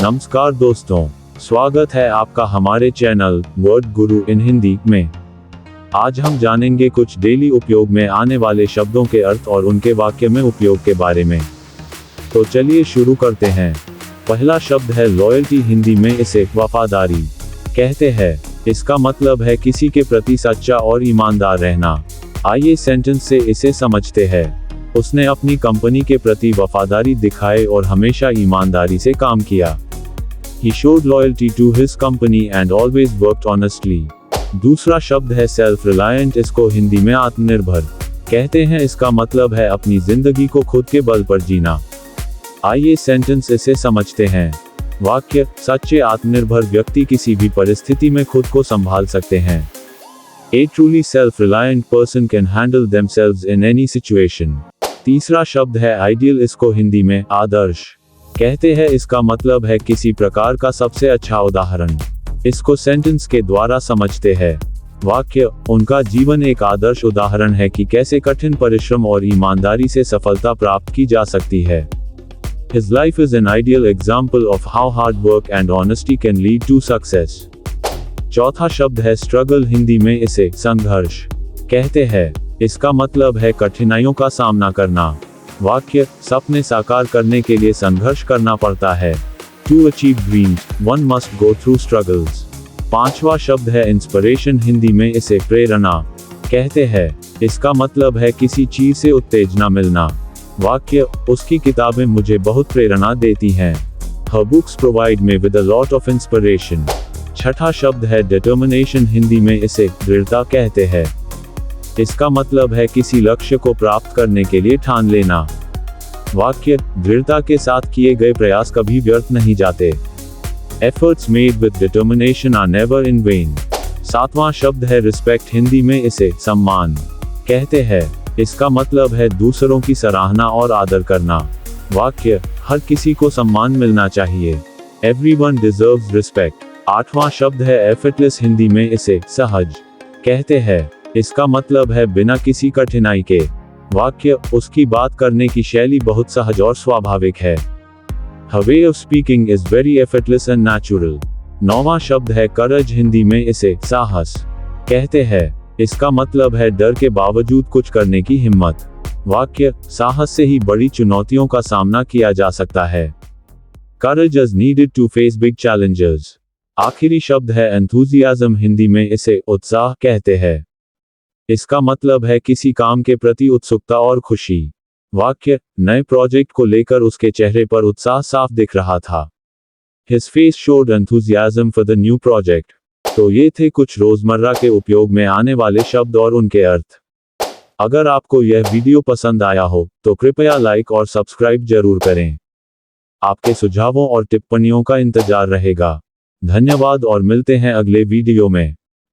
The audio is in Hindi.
नमस्कार दोस्तों, स्वागत है आपका हमारे चैनल वर्ड गुरु इन हिंदी में। आज हम जानेंगे कुछ डेली उपयोग में आने वाले शब्दों के अर्थ और उनके वाक्य में उपयोग के बारे में। तो चलिए शुरू करते हैं। पहला शब्द है लॉयल्टी। हिंदी में इसे वफादारी कहते हैं। इसका मतलब है किसी के प्रति सच्चा और ईमानदार रहना। आइए सेंटेंस से इसे समझते हैं। उसने अपनी कंपनी के प्रति वफादारी दिखाई और हमेशा ईमानदारी से काम किया। He showed loyalty to his company and always worked honestly. दूसरा शब्द है सेल्फ रिलायंट। इसको हिंदी में आत्मनिर्भर कहते हैं। इसका मतलब है अपनी जिंदगी को खुद के बल पर जीना। आइए सेंटेंस इसे समझते हैं। वाक्य, सच्चे आत्मनिर्भर व्यक्ति किसी भी परिस्थिति में खुद को संभाल सकते हैं। A truly self-reliant person can handle themselves in any situation. तीसरा शब्द है आइडियल। इसको हिंदी में आदर्श कहते हैं। इसका मतलब है किसी प्रकार का सबसे अच्छा उदाहरण। इसको सेंटेंस के द्वारा समझते हैं। वाक्य, उनका जीवन एक आदर्श उदाहरण है कि कैसे कठिन परिश्रम और ईमानदारी से सफलता प्राप्त की जा सकती है। His life is an ideal example of how hard work and honesty can lead to success. चौथा शब्द है स्ट्रगल। हिंदी में इसे संघर्ष कहते हैं। इसका मतलब है कठिनाइयों का सामना करना। वाक्य, सपने साकार करने के लिए संघर्ष करना पड़ता है। To achieve dreams, one must go through struggles. पांचवा शब्द है इंस्पिरेशन। हिंदी में इसे प्रेरणा कहते हैं। इसका मतलब है किसी चीज से उत्तेजना मिलना। वाक्य, उसकी किताबें मुझे बहुत प्रेरणा देती हैं। Her books provide me with a lot of inspiration. छठा शब्द है डिटर्मिनेशन। हिंदी में इसे दृढ़ता कहते हैं। इसका मतलब है किसी लक्ष्य को प्राप्त करने के लिए ठान लेना। वाक्य, दृढ़ता के साथ किए गए प्रयास कभी व्यर्थ नहीं जाते। Efforts made with determination are never in vain. सातवां शब्द है रिस्पेक्ट। हिंदी में इसे सम्मान कहते हैं। इसका मतलब है दूसरों की सराहना और आदर करना। वाक्य, हर किसी को सम्मान मिलना चाहिए। Everyone deserves respect. आठवां शब्द है एफर्टलेस। हिंदी में इसे सहज कहते हैं। इसका मतलब है बिना किसी कठिनाई के। वाक्य, उसकी बात करने की शैली बहुत सहज और स्वाभाविक है। Her way of speaking is very effortless and natural. नौवां शब्द है करेज। हिंदी में इसे साहस कहते हैं। इसका मतलब है डर के बावजूद कुछ करने की हिम्मत। वाक्य, साहस से ही बड़ी चुनौतियों का सामना किया जा सकता है। Courage is needed to face big challenges. आखिरी शब्द है enthusiasm। हिंदी में इसे उत्साह कहते हैं। इसका मतलब है किसी काम के प्रति उत्सुकता और खुशी। वाक्य, नए प्रोजेक्ट को लेकर उसके चेहरे पर उत्साह साफ दिख रहा था। His face showed enthusiasm for the new project. तो ये थे कुछ रोजमर्रा के उपयोग में आने वाले शब्द और उनके अर्थ। अगर आपको यह वीडियो पसंद आया हो तो कृपया लाइक और सब्सक्राइब जरूर करें। आपके सुझावों और टिप्पणियों का इंतजार रहेगा। धन्यवाद और मिलते हैं अगले वीडियो में।